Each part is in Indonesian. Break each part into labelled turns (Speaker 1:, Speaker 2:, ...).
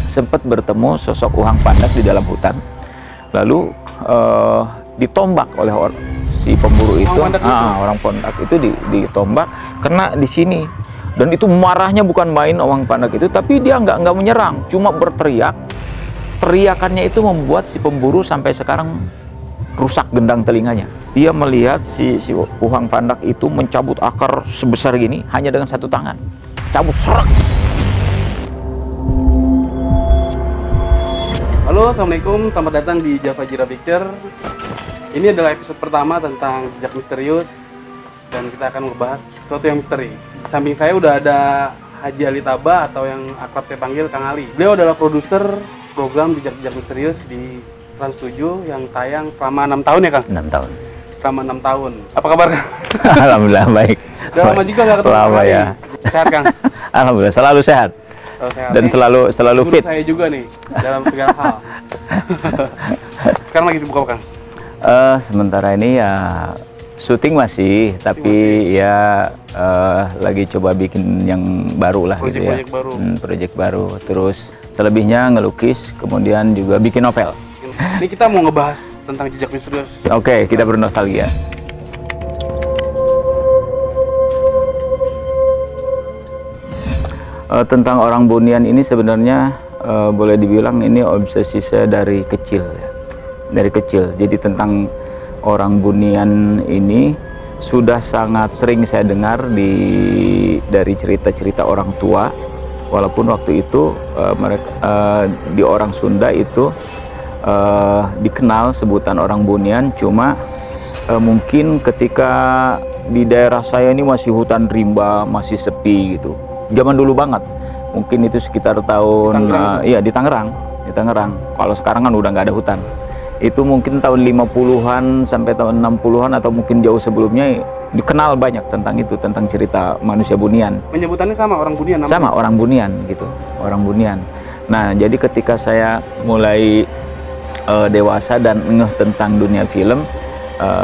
Speaker 1: sempat bertemu sosok Uhang Pandak di dalam hutan. Lalu ditombak oleh si pemburu itu, orang Pandak itu ditombak, kena di sini. Dan itu marahnya bukan main Uhang Pandak itu, tapi dia nggak menyerang, cuma berteriak. Teriakannya itu membuat si pemburu sampai sekarang rusak gendang telinganya. Dia melihat si Uhang Pandak itu mencabut akar sebesar gini hanya dengan satu tangan. Cabut serak.
Speaker 2: Halo, assalamualaikum, selamat datang di Java Jira Picture. Ini adalah episode pertama tentang jejak misterius, dan kita akan membahas sesuatu yang misteri. Di samping saya udah ada Haji Ali Taba, atau yang akrab saya panggil Kang Ali. Beliau adalah produser program jejak-jejak misterius di Trans 7 yang tayang selama 6 tahun ya Kang?
Speaker 1: 6 tahun.
Speaker 2: Selama 6 tahun. Apa kabar Kang?
Speaker 1: Alhamdulillah baik.
Speaker 2: Udah lama juga nggak ketemu
Speaker 1: lama ya.
Speaker 2: Sehat Kang?
Speaker 1: Alhamdulillah selalu sehat. Dan selalu fit.
Speaker 2: Saya juga nih dalam segala hal. Sekarang lagi sibuk apa Kang?
Speaker 1: Sementara ini ya syuting masih, tapi ya lagi coba bikin yang baru lah gitu ya. Proyek baru. Terus selebihnya ngelukis, kemudian juga bikin novel.
Speaker 2: Ini kita mau ngebahas tentang jejak misterius.
Speaker 1: Oke, kita bernostalgia. Tentang orang Bunian ini sebenarnya boleh dibilang ini obsesi saya dari kecil ya. Dari kecil. Jadi tentang orang Bunian ini sudah sangat sering saya dengar dari cerita-cerita orang tua. Walaupun waktu itu di orang Sunda itu dikenal sebutan orang Bunian, cuma mungkin ketika di daerah saya ini masih hutan rimba, masih sepi gitu. Zaman dulu banget, mungkin itu sekitar tahun di Tangerang. Kalau sekarang kan udah nggak ada hutan. Itu mungkin tahun 50-an sampai tahun 60-an atau mungkin jauh sebelumnya dikenal banyak tentang itu, tentang cerita manusia Bunian.
Speaker 2: Penyebutannya sama orang Bunian? Namanya?
Speaker 1: Sama orang Bunian gitu, orang Bunian. Nah, jadi ketika saya mulai dewasa dan ngeh tentang dunia film,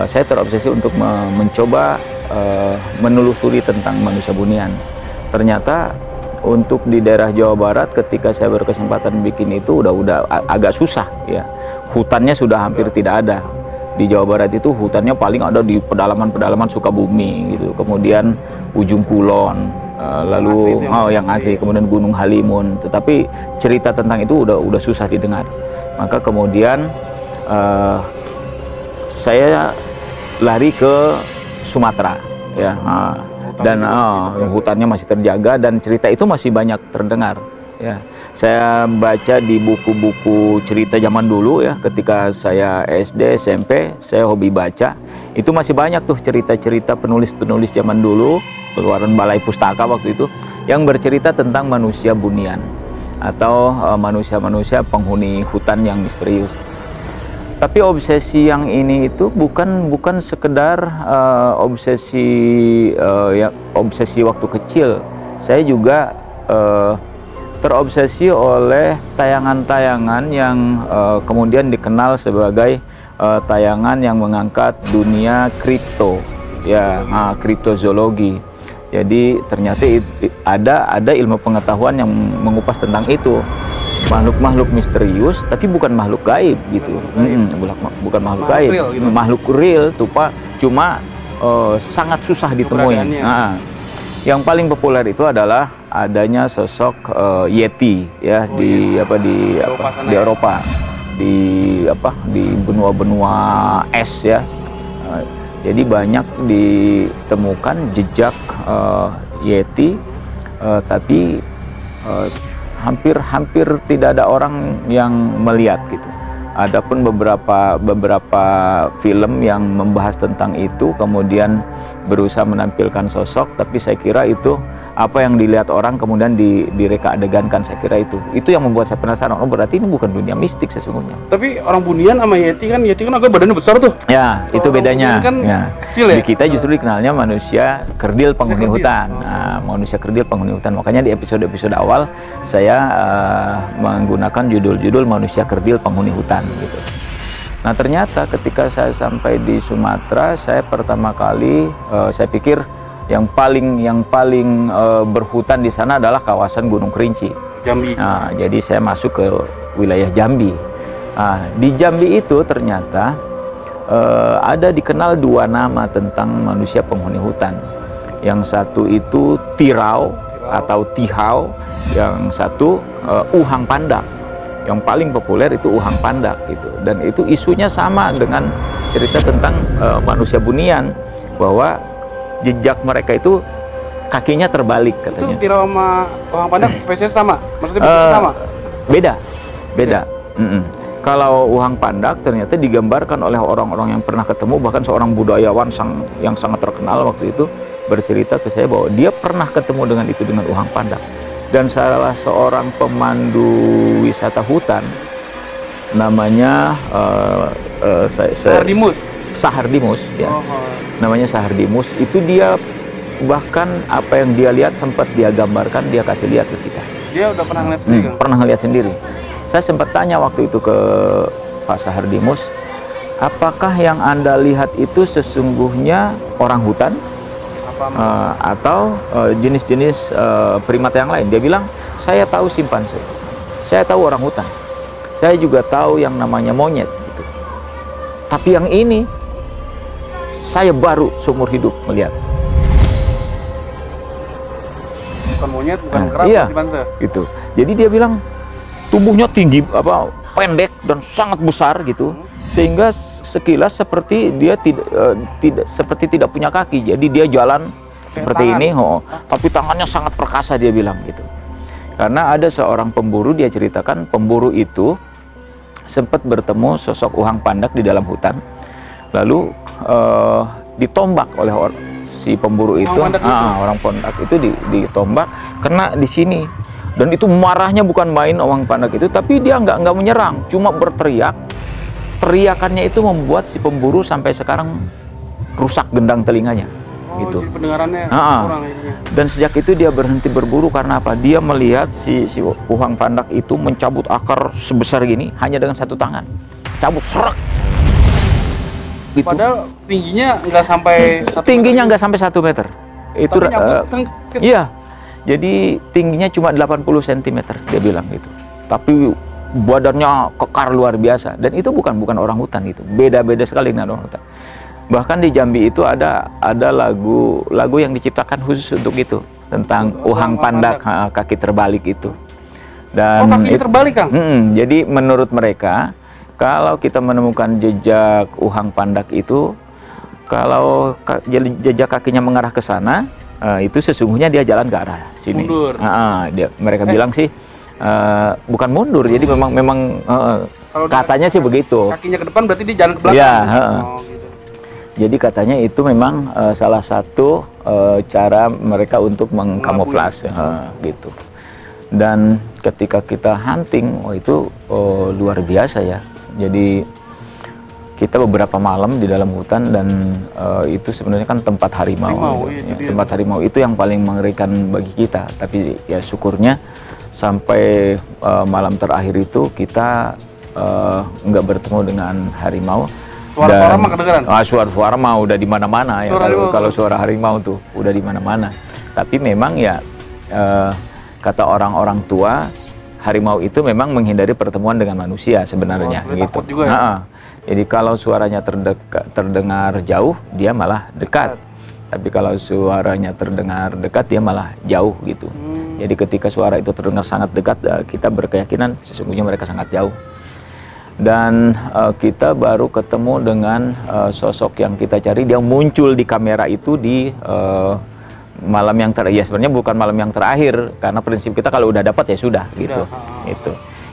Speaker 1: saya terobsesi untuk mencoba menelusuri tentang manusia Bunian. Ternyata untuk di daerah Jawa Barat ketika saya berkesempatan bikin itu udah agak susah ya. Hutannya sudah hampir tidak ada. Di Jawa Barat itu hutannya paling ada di pedalaman-pedalaman Sukabumi gitu. Kemudian Ujung Kulon, lalu yang asli, kemudian Gunung Halimun. Tetapi cerita tentang itu udah susah didengar. Maka kemudian saya lari ke Sumatera ya. Dan hutannya masih terjaga dan cerita itu masih banyak terdengar ya. Saya baca di buku-buku cerita zaman dulu ya, ketika saya SD, SMP, saya hobi baca. Itu masih banyak tuh cerita-cerita penulis-penulis zaman dulu, keluaran Balai Pustaka waktu itu, yang bercerita tentang manusia Bunian atau manusia-manusia penghuni hutan yang misterius. Tapi obsesi yang ini itu bukan sekedar obsesi waktu kecil. Saya juga terobsesi oleh tayangan-tayangan yang kemudian dikenal sebagai tayangan yang mengangkat dunia kripto ya, kriptozoologi. Jadi ternyata ada ilmu pengetahuan yang mengupas tentang itu. Makhluk-makhluk misterius tapi bukan makhluk gaib gitu. Bukan makhluk gaib, gitu. Makhluk real tuh Pak, cuma sangat susah ditemui. Yang paling populer itu adalah adanya sosok Yeti ya di Eropa, di benua-benua es ya. Jadi banyak ditemukan jejak Yeti, tapi hampir tidak ada orang yang melihat gitu. Adapun beberapa film yang membahas tentang itu kemudian berusaha menampilkan sosok, tapi saya kira itu apa yang dilihat orang kemudian direka adegankan. Saya kira itu yang membuat saya penasaran. Oh, berarti ini bukan dunia mistik sesungguhnya. Tapi
Speaker 2: orang Bunian sama Yeti kan agak badannya besar tuh
Speaker 1: ya. Itu bedanya
Speaker 2: kan
Speaker 1: ya.
Speaker 2: Kecil ya?
Speaker 1: Di kita justru dikenalnya manusia kerdil penghuni hutan. Nah, manusia kerdil penghuni hutan, makanya di episode awal saya menggunakan judul-judul manusia kerdil penghuni hutan gitu. Nah, ternyata ketika saya sampai di Sumatera, saya pertama kali saya pikir yang paling berhutan di sana adalah kawasan Gunung Kerinci.
Speaker 2: Jambi.
Speaker 1: Nah, jadi saya masuk ke wilayah Jambi. Nah, di Jambi itu ternyata ada dikenal dua nama tentang manusia penghuni hutan. Yang satu itu Tirau atau Tihau, yang satu Uhang Pandak. Yang paling populer itu Uhang Pandak gitu. Dan itu isunya sama dengan cerita tentang manusia bunian, bahwa jejak mereka itu kakinya terbalik katanya.
Speaker 2: Itu Tirau sama Uhang Pandak spesies sama? Maksudnya bentuknya sama?
Speaker 1: Beda. Kalau Uhang Pandak ternyata digambarkan oleh orang-orang yang pernah ketemu, bahkan seorang budayawan yang sangat terkenal waktu itu bercerita ke saya bahwa dia pernah ketemu dengan Uhang Pandak. Dan salah seorang pemandu wisata hutan namanya Sahardimus ya. Namanya Sahardimus, itu dia bahkan apa yang dia lihat sempat dia gambarkan, dia kasih lihat ke kita.
Speaker 2: Dia udah pernah ngeliat sendiri?
Speaker 1: Pernah ngeliat sendiri. Saya sempat tanya waktu itu ke Pak Sahardimus, apakah yang Anda lihat itu sesungguhnya orang hutan atau jenis-jenis primata yang lain? Dia bilang, saya tahu simpanse, saya tahu orang hutan, saya juga tahu yang namanya monyet gitu. Tapi yang ini saya baru seumur hidup melihat.
Speaker 2: Bukan monyet, bukan kerap,
Speaker 1: iya,
Speaker 2: simpanse
Speaker 1: gitu. Jadi dia bilang tubuhnya tinggi, pendek dan sangat besar gitu, sehingga sekilas seperti dia tidak punya kaki. Jadi dia jalan seperti ini, tapi tangannya sangat perkasa, dia bilang gitu. Karena ada seorang pemburu, dia ceritakan pemburu itu sempat bertemu sosok Uhang Pandak di dalam hutan, lalu ditombak oleh si pemburu itu. Orang Pandak itu ditombak, kena di sini. Dan itu marahnya bukan main Uhang Pandak itu, tapi dia nggak menyerang, cuma berteriak. Teriakannya itu membuat si pemburu sampai sekarang rusak gendang telinganya. Gitu.
Speaker 2: Jadi pendengarannya kurang ini.
Speaker 1: Dan sejak itu dia berhenti berburu karena apa? Dia melihat si Uhang Pandak itu mencabut akar sebesar gini hanya dengan satu tangan, cabut serak. Gitu.
Speaker 2: Padahal tingginya nggak sampai.
Speaker 1: Tingginya nggak sampai 1 meter. Itu iya. Jadi tingginya cuma 80 cm, dia bilang gitu. Tapi badannya kekar luar biasa. Dan itu bukan orang hutan itu. Beda-beda sekali dengan orang hutan. Bahkan di Jambi itu ada lagu yang diciptakan khusus untuk itu, tentang Uhang Pandak kaki terbalik itu. Dan
Speaker 2: kaki terbalik, Kang?
Speaker 1: Jadi menurut mereka, kalau kita menemukan jejak Uhang Pandak itu, kalau jejak kakinya mengarah ke sana, itu sesungguhnya dia jalan ke arah sini.
Speaker 2: Mundur.
Speaker 1: Mereka bilang sih bukan mundur, jadi memang katanya sih begitu.
Speaker 2: Kakinya ke depan berarti dia jalan ke belakang.
Speaker 1: Ya, gitu. Jadi katanya itu memang salah satu cara mereka untuk mengkamuflase gitu. Dan ketika kita hunting, itu luar biasa ya. Jadi kita beberapa malam di dalam hutan, dan itu sebenarnya kan tempat harimau gitu. Ya, tempat harimau itu yang paling mengerikan bagi kita. Tapi ya syukurnya sampai malam terakhir itu kita nggak bertemu dengan harimau.
Speaker 2: Suara-suara mah kedengeran?
Speaker 1: Suara-suara mah udah di mana-mana ya. Kalau suara harimau tuh udah di mana-mana. Tapi memang ya kata orang-orang tua, harimau itu memang menghindari pertemuan dengan manusia sebenarnya gitu.
Speaker 2: Juga, ya?
Speaker 1: Jadi kalau suaranya terdengar jauh, dia malah dekat. Tapi kalau suaranya terdengar dekat, dia malah jauh gitu. Jadi ketika suara itu terdengar sangat dekat, kita berkeyakinan sesungguhnya mereka sangat jauh. Dan kita baru ketemu dengan sosok yang kita cari. Dia muncul di kamera itu di malam yang terakhir. Ya sebenarnya bukan malam yang terakhir, karena prinsip kita kalau udah dapat ya sudah gitu.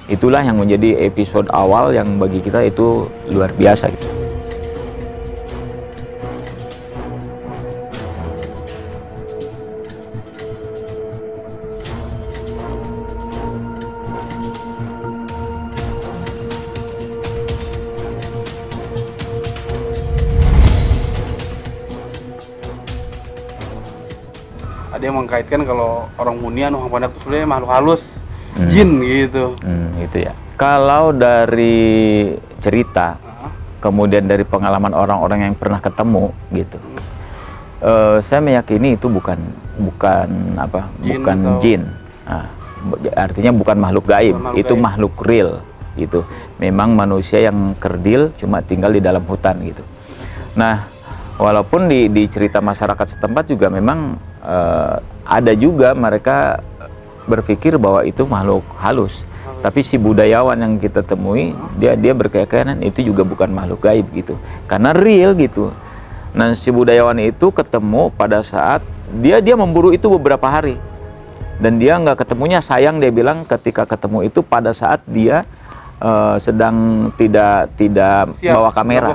Speaker 1: Itulah yang menjadi episode awal yang bagi kita itu luar biasa gitu.
Speaker 2: Ada yang mengkaitkan kalau orang Bunian, Uhang Pandak itu sebenarnya makhluk halus, jin gitu.
Speaker 1: Gitu ya. Kalau dari cerita, kemudian dari pengalaman orang-orang yang pernah ketemu gitu, saya meyakini itu bukan jin. artinya bukan makhluk gaib, itu makhluk real gitu. Memang manusia yang kerdil cuma tinggal di dalam hutan gitu. Nah, walaupun di cerita masyarakat setempat juga memang ada juga mereka berpikir bahwa itu makhluk halus. Tapi si budayawan yang kita temui, dia berkeyakinan itu juga bukan makhluk gaib gitu. Karena real gitu. Nah, si budayawan itu ketemu pada saat dia memburu itu beberapa hari. Dan dia nggak ketemunya, sayang dia bilang ketika ketemu itu pada saat dia sedang tidak bawa kamera.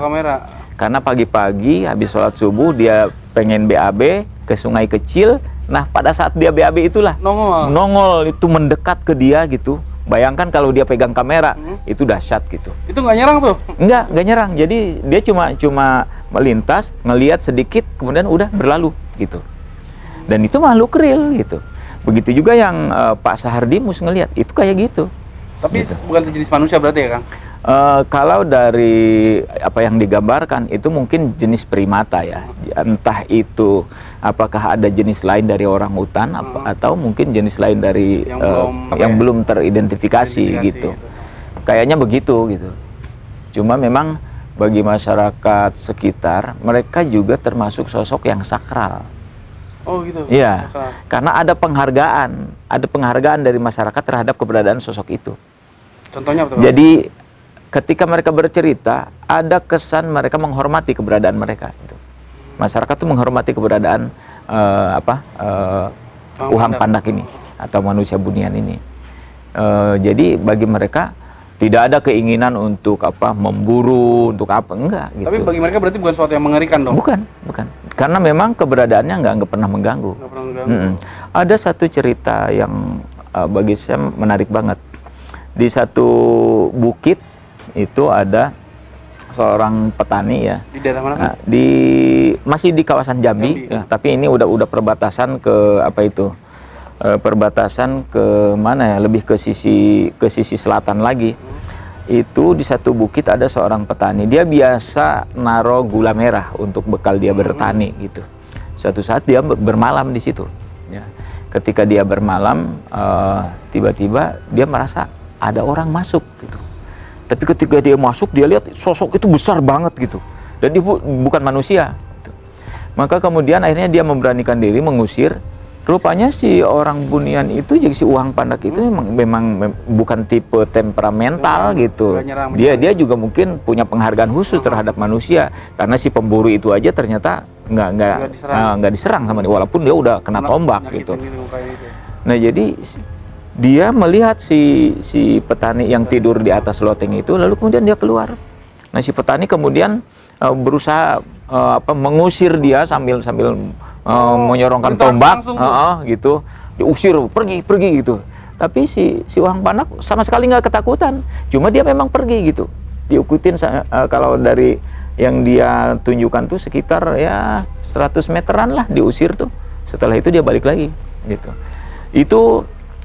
Speaker 1: Karena pagi-pagi habis sholat subuh dia pengen BAB ke sungai kecil. Nah, pada saat dia BAB itulah nongol itu mendekat ke dia gitu. Bayangkan kalau dia pegang kamera, itu dahsyat gitu.
Speaker 2: Itu nggak nyerang tuh?
Speaker 1: Nggak nyerang. Jadi dia cuma melintas, ngelihat sedikit, kemudian udah berlalu gitu. Dan itu makhluk real gitu. Begitu juga yang Pak Sahardimus ngelihat, itu kayak gitu.
Speaker 2: Tapi
Speaker 1: gitu.
Speaker 2: Bukan sejenis manusia berarti ya, Kang?
Speaker 1: Kalau dari apa yang digambarkan itu mungkin jenis primata ya. Entah itu apakah ada jenis lain dari orang hutan atau mungkin jenis lain dari yang belum teridentifikasi gitu. Kayaknya begitu gitu. Cuma memang bagi masyarakat sekitar mereka juga termasuk sosok yang sakral.
Speaker 2: Oh gitu.
Speaker 1: Iya. Karena ada penghargaan dari masyarakat terhadap keberadaan sosok itu.
Speaker 2: Contohnya apa?
Speaker 1: Jadi ketika mereka bercerita, ada kesan mereka menghormati keberadaan mereka. Masyarakat tuh menghormati keberadaan Uhang Pandak ini atau manusia bunian ini. Jadi bagi mereka tidak ada keinginan untuk memburu, untuk apa, enggak. Gitu.
Speaker 2: Tapi bagi mereka berarti bukan sesuatu yang mengerikan dong?
Speaker 1: Bukan. Karena memang keberadaannya nggak pernah mengganggu. Ada satu cerita yang bagi saya menarik banget. Di satu bukit itu ada seorang petani ya.
Speaker 2: Di daerah mana?
Speaker 1: Nah, masih di kawasan Jambi. Ya, tapi ini udah perbatasan ke perbatasan ke mana ya? Lebih ke sisi selatan lagi. Itu di satu bukit ada seorang petani. Dia biasa naro gula merah untuk bekal dia bertani gitu. Suatu saat dia bermalam di situ. Ya. Ketika dia bermalam, tiba-tiba dia merasa ada orang masuk gitu. Tapi ketika dia masuk, dia lihat sosok itu besar banget gitu. Dan dia bukan manusia gitu. Maka kemudian akhirnya dia memberanikan diri mengusir. Rupanya si orang bunian itu, jadi si Uhang Pandak itu memang bukan tipe temperamental gitu. Dia juga mungkin punya penghargaan khusus terhadap manusia. Karena si pemburu itu aja ternyata nggak diserang sama dia, walaupun dia udah kena tombak gitu. Nah, jadi dia melihat si petani yang tidur di atas loteng itu, lalu kemudian dia keluar. Nah, si petani kemudian berusaha mengusir dia sambil menyorongkan tombak, gitu, diusir, pergi gitu. Tapi si Uhang Pandak sama sekali nggak ketakutan, cuma dia memang pergi gitu. Diikutin kalau dari yang dia tunjukkan tuh sekitar ya 100 meteran lah diusir tuh. Setelah itu dia balik lagi gitu.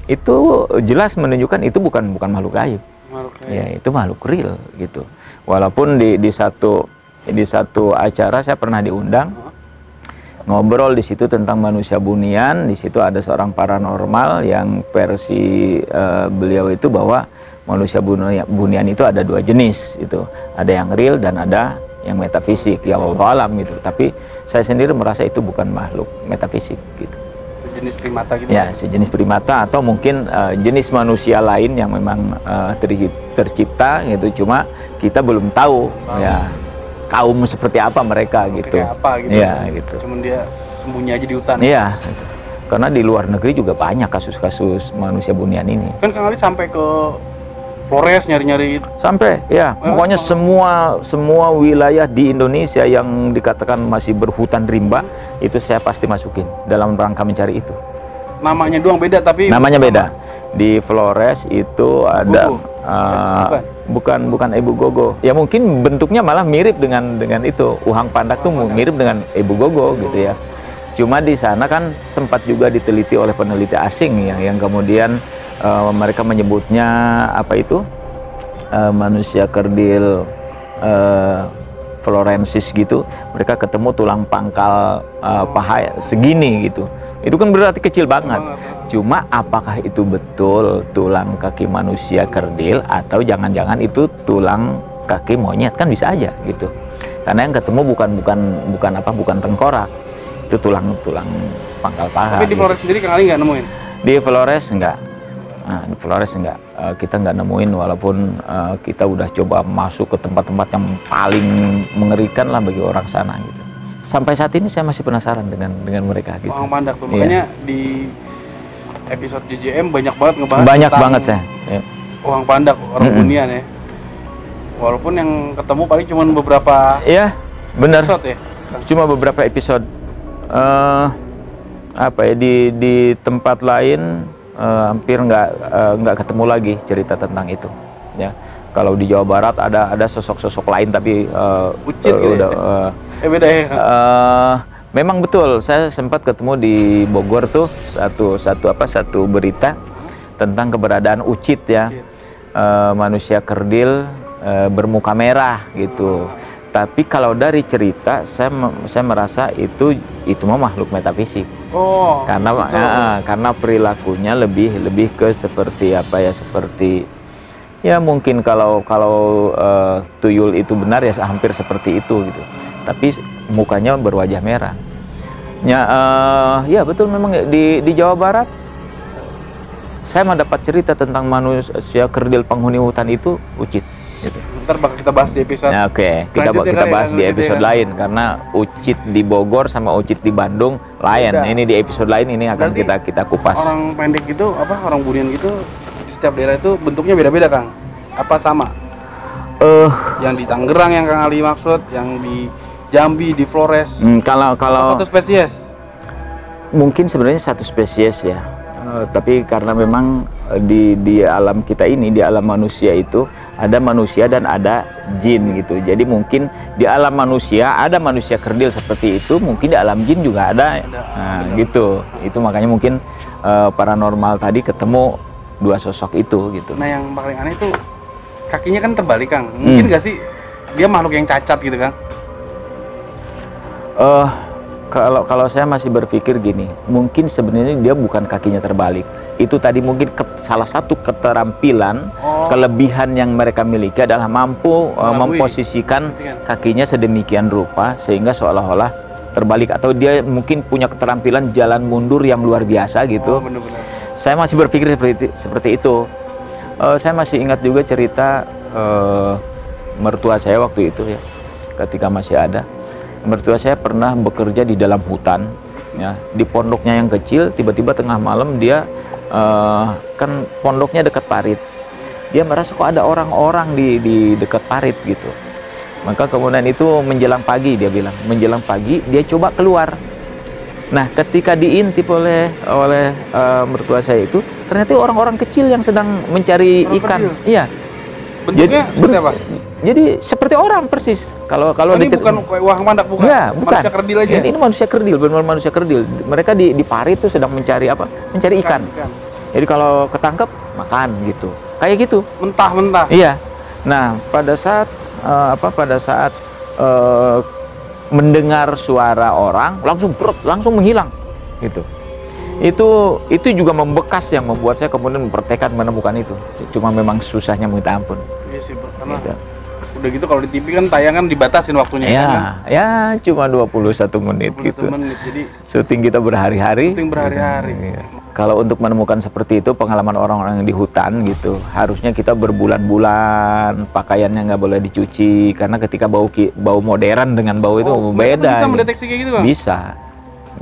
Speaker 1: Itu jelas menunjukkan itu bukan makhluk gaib. Ya, itu makhluk real gitu. Walaupun di satu acara saya pernah diundang ngobrol di situ tentang manusia bunian. Di situ ada seorang paranormal yang versi beliau itu bahwa manusia bunian itu ada dua jenis itu. Ada yang real dan ada yang metafisik. Ya Allah alam gitu. Tapi saya sendiri merasa itu bukan makhluk metafisik gitu.
Speaker 2: Sejenis primata gitu? Ya,
Speaker 1: sejenis primata atau mungkin jenis manusia lain yang memang tercipta gitu, cuma kita belum tahu ya kaum seperti apa mereka gitu.
Speaker 2: Kayak apa gitu.
Speaker 1: Ya, gitu.
Speaker 2: Cuman dia sembunyi aja di hutan.
Speaker 1: Iya. Gitu. Karena di luar negeri juga banyak kasus-kasus manusia bunian ini.
Speaker 2: Kan Kang Ali sampai ke Flores nyari-nyari.
Speaker 1: Sampai, ya. Pokoknya semua wilayah di Indonesia yang dikatakan masih berhutan rimba, itu saya pasti masukin dalam rangka mencari itu.
Speaker 2: Namanya doang beda tapi.
Speaker 1: Namanya beda. Di Flores itu ada bukan Ibu Gogo. Ya mungkin bentuknya malah mirip dengan itu. Uhang Pandak tuh mirip dengan Ibu Gogo gitu ya. Cuma di sana kan sempat juga diteliti oleh peneliti asing ya, yang kemudian mereka menyebutnya apa itu manusia kerdil florensis gitu. Mereka ketemu tulang pangkal paha segini gitu. Itu kan berarti kecil banget. Cuma apakah itu betul tulang kaki manusia kerdil atau jangan-jangan itu tulang kaki monyet, kan bisa aja gitu. Karena yang ketemu bukan tengkorak. Itu tulang pangkal paha.
Speaker 2: Tapi di Flores sendiri Kang Ali nggak nemuin?
Speaker 1: Di Flores enggak. Nah, di Flores enggak. Kita nggak nemuin, walaupun kita udah coba masuk ke tempat-tempat yang paling mengerikan lah bagi orang sana gitu. Sampai saat ini saya masih penasaran dengan mereka gitu.
Speaker 2: Orang Pandak tuh, makanya di episode JJM banyak banget ngebahas
Speaker 1: banyak
Speaker 2: tentang
Speaker 1: banget saya.
Speaker 2: orang Pandak, orang Bunian ya. Walaupun yang ketemu paling cuma beberapa
Speaker 1: benar.
Speaker 2: episode ya.
Speaker 1: Cuma beberapa episode. Di tempat lain hampir nggak ketemu lagi cerita tentang itu. Ya. Kalau di Jawa Barat ada sosok-sosok lain tapi
Speaker 2: Ucit gitu beda ya.
Speaker 1: Memang betul, saya sempat ketemu di Bogor tuh satu berita tentang keberadaan Ucit ya. Manusia kerdil bermuka merah gitu. Tapi kalau dari cerita saya merasa itu mah makhluk metafisik. Karena perilakunya lebih ke seperti seperti ya mungkin kalau tuyul itu benar ya hampir seperti itu gitu. Tapi mukanya berwajah merah. Ya betul, memang di Jawa Barat saya mendapat cerita tentang manusia kerdil penghuni hutan itu Ucit gitu.
Speaker 2: Ntar bakal kita bahas di episode.
Speaker 1: Kita bahas di episode lain karena Ucit di Bogor sama Ucit di Bandung lain. Ini di episode lain ini akan kita kupas.
Speaker 2: Orang pendek gitu, orang Bunian gitu di setiap daerah itu bentuknya beda-beda, Kang. Apa sama? Yang di Tangerang yang Kang Ali maksud, yang di Jambi, di Flores.
Speaker 1: Kalau
Speaker 2: satu spesies.
Speaker 1: Mungkin sebenarnya satu spesies ya. Tapi karena memang di alam kita ini, di alam manusia itu ada manusia dan ada jin gitu. Jadi mungkin di alam manusia ada manusia kerdil seperti itu, mungkin di alam jin juga ada. Gitu. Itu makanya mungkin paranormal tadi ketemu dua sosok itu gitu.
Speaker 2: Nah, yang paling aneh itu kakinya kan terbalik, Kang. Mungkin nggak sih dia makhluk yang cacat gitu, Kang?
Speaker 1: Kalau saya masih berpikir gini, mungkin sebenarnya dia bukan kakinya terbalik. Itu tadi mungkin salah satu keterampilan, kelebihan yang mereka miliki adalah mampu memposisikan kakinya sedemikian rupa sehingga seolah-olah terbalik, atau dia mungkin punya keterampilan jalan mundur yang luar biasa gitu.
Speaker 2: Bener-bener.
Speaker 1: Saya masih berpikir seperti itu. Saya masih ingat juga cerita mertua saya waktu itu ya, ketika masih ada. Mertua saya pernah bekerja di dalam hutan ya, di pondoknya yang kecil. Tiba-tiba tengah malam dia kan pondoknya dekat parit, dia merasa kok ada orang-orang di dekat parit gitu. Maka kemudian itu menjelang pagi, dia bilang menjelang pagi dia coba keluar. Nah, ketika diintip oleh mertua saya itu, ternyata orang-orang kecil yang sedang mencari ikan. Iya.
Speaker 2: Bentuknya seperti apa?
Speaker 1: Jadi seperti orang persis. Kalau
Speaker 2: ini bukan orang Pandak, bukan?
Speaker 1: Ya, bukan.
Speaker 2: Manusia kerdil aja.
Speaker 1: Ini manusia kerdil, benar manusia kerdil. Mereka di parit itu sedang mencari apa? Mencari ikan. Jadi kalau ketangkep makan gitu. Kayak gitu.
Speaker 2: Mentah-mentah.
Speaker 1: Iya. Nah, pada saat mendengar suara orang langsung menghilang gitu. Itu juga membekas yang membuat saya kemudian bertekad menemukan itu. Cuma memang susahnya minta ampun.
Speaker 2: Iya sih, karena gitu. Udah gitu kalau di TV kan tayangan dibatasin waktunya
Speaker 1: ya,
Speaker 2: kan?
Speaker 1: Ya cuma 21 menit
Speaker 2: 21
Speaker 1: gitu.
Speaker 2: menit, jadi
Speaker 1: syuting kita berhari-hari.
Speaker 2: Iya.
Speaker 1: Kalau untuk menemukan seperti itu, pengalaman orang-orang yang di hutan gitu, harusnya kita berbulan-bulan, pakaiannya nggak boleh dicuci, karena ketika bau modern dengan bau itu beda.
Speaker 2: Bisa mendeteksi kayak gitu, Bang?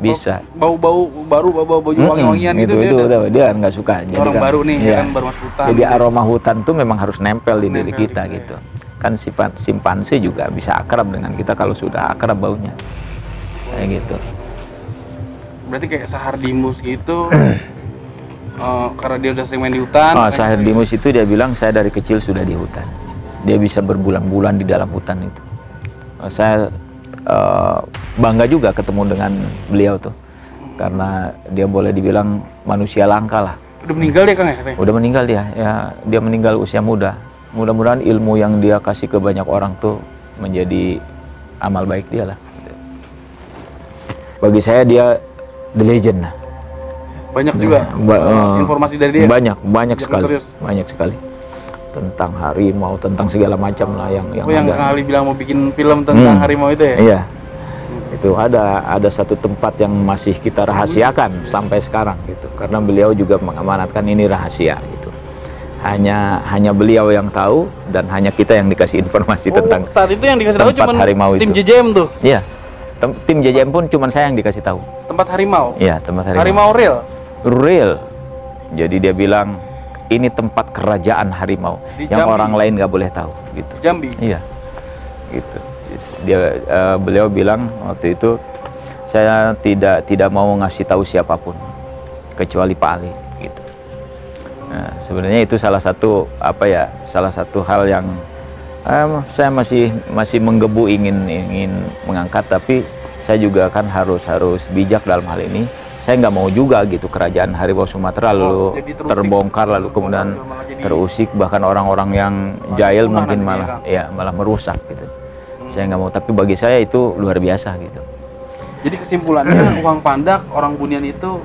Speaker 1: Bisa.
Speaker 2: Bau wangi-wangian gitu
Speaker 1: dia nggak suka. Jadi
Speaker 2: orang
Speaker 1: kan,
Speaker 2: baru nih, kan baru masuk hutan.
Speaker 1: Jadi aroma hutan tuh memang harus nempel di diri kita gitu. Kan simpanse juga bisa akrab dengan kita kalau sudah akrab baunya. Kayak gitu.
Speaker 2: Berarti kayak Sahardimus gitu. Karena dia udah sering main di hutan.
Speaker 1: Sahardimus itu dia bilang saya dari kecil sudah di hutan. Dia bisa berbulan-bulan di dalam hutan itu. Saya bangga juga ketemu dengan beliau tuh, karena dia boleh dibilang manusia langka lah.
Speaker 2: Udah meninggal dia, Kang, ya?
Speaker 1: Udah meninggal dia dia meninggal usia muda. Mudah-mudahan ilmu yang dia kasih ke banyak orang tuh menjadi amal baik dia lah. Bagi saya dia the legend.
Speaker 2: Banyak juga informasi dari dia.
Speaker 1: Banyak sekali.
Speaker 2: Misterius.
Speaker 1: Banyak sekali. Tentang harimau, tentang segala macam lah yang
Speaker 2: yang
Speaker 1: ada.
Speaker 2: kali bilang mau bikin film tentang harimau itu ya?
Speaker 1: Iya. Itu ada satu tempat yang masih kita rahasiakan sampai sekarang gitu. Karena beliau juga mengamanatkan ini rahasia gitu. Hanya beliau yang tahu dan hanya kita yang dikasih informasi tentang
Speaker 2: saat itu yang dikasih tahu cuma tim
Speaker 1: itu.
Speaker 2: JJM tuh.
Speaker 1: Iya. Tim JJM pun cuma saya yang dikasih tahu.
Speaker 2: Tempat harimau.
Speaker 1: Iya, tempat harimau.
Speaker 2: Harimau real.
Speaker 1: Real. Jadi dia bilang ini tempat kerajaan harimau yang
Speaker 2: Jambi.
Speaker 1: orang lain nggak boleh tahu gitu.
Speaker 2: Jambi.
Speaker 1: Iya. Gitu. Beliau bilang waktu itu saya tidak mau ngasih tahu siapapun kecuali Pak Ali gitu. Nah, sebenarnya itu salah satu hal yang saya masih menggebu ingin mengangkat, tapi saya juga kan harus bijak dalam hal ini. Saya nggak mau juga gitu kerajaan harimau Sumatera lalu terbongkar lalu kemudian terusik, bahkan orang-orang yang jahil mungkin malah merusak gitu. Saya nggak mau, tapi bagi saya itu luar biasa gitu.
Speaker 2: Jadi kesimpulannya uang pandak orang Bunian itu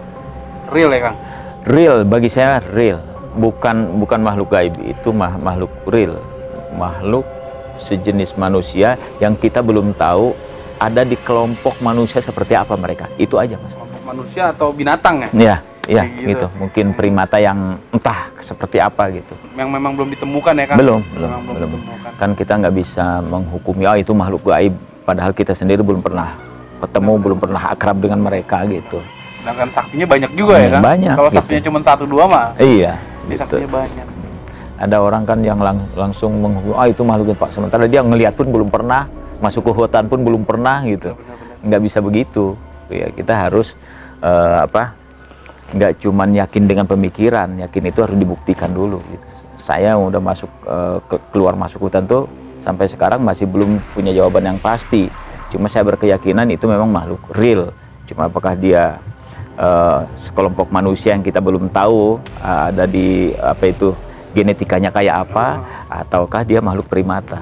Speaker 2: real ya Kang?
Speaker 1: Real bagi saya real, bukan makhluk gaib, itu makhluk real, makhluk sejenis manusia yang kita belum tahu ada di kelompok manusia seperti apa mereka, itu aja Mas.
Speaker 2: Kelompok manusia atau binatang ya?
Speaker 1: Iya gitu. Mungkin primata yang entah seperti apa gitu.
Speaker 2: Yang memang belum ditemukan ya Kang?
Speaker 1: Belum.
Speaker 2: Ditemukan.
Speaker 1: Kan kita nggak bisa menghukumi itu makhluk gaib, padahal kita sendiri belum pernah ketemu, belum pernah akrab dengan mereka gitu.
Speaker 2: Sedangkan saksinya banyak juga ya Kang?
Speaker 1: Banyak.
Speaker 2: Kalau saksinya cuma 1-2 mah?
Speaker 1: Iya.
Speaker 2: Gitu. Saksinya banyak.
Speaker 1: Ada orang kan yang langsung menghukumi, itu makhluk gaib Pak. Sementara dia ngelihat pun belum pernah, masuk ke hutan pun belum pernah gitu. Nggak bisa begitu. Ya kita harus nggak cuman yakin dengan pemikiran, yakin itu harus dibuktikan dulu gitu. Saya udah keluar masuk hutan tuh sampai sekarang masih belum punya jawaban yang pasti. Cuma saya berkeyakinan itu memang makhluk real. Cuma apakah dia sekelompok manusia yang kita belum tahu ada di genetikanya kayak apa, ataukah dia makhluk primata.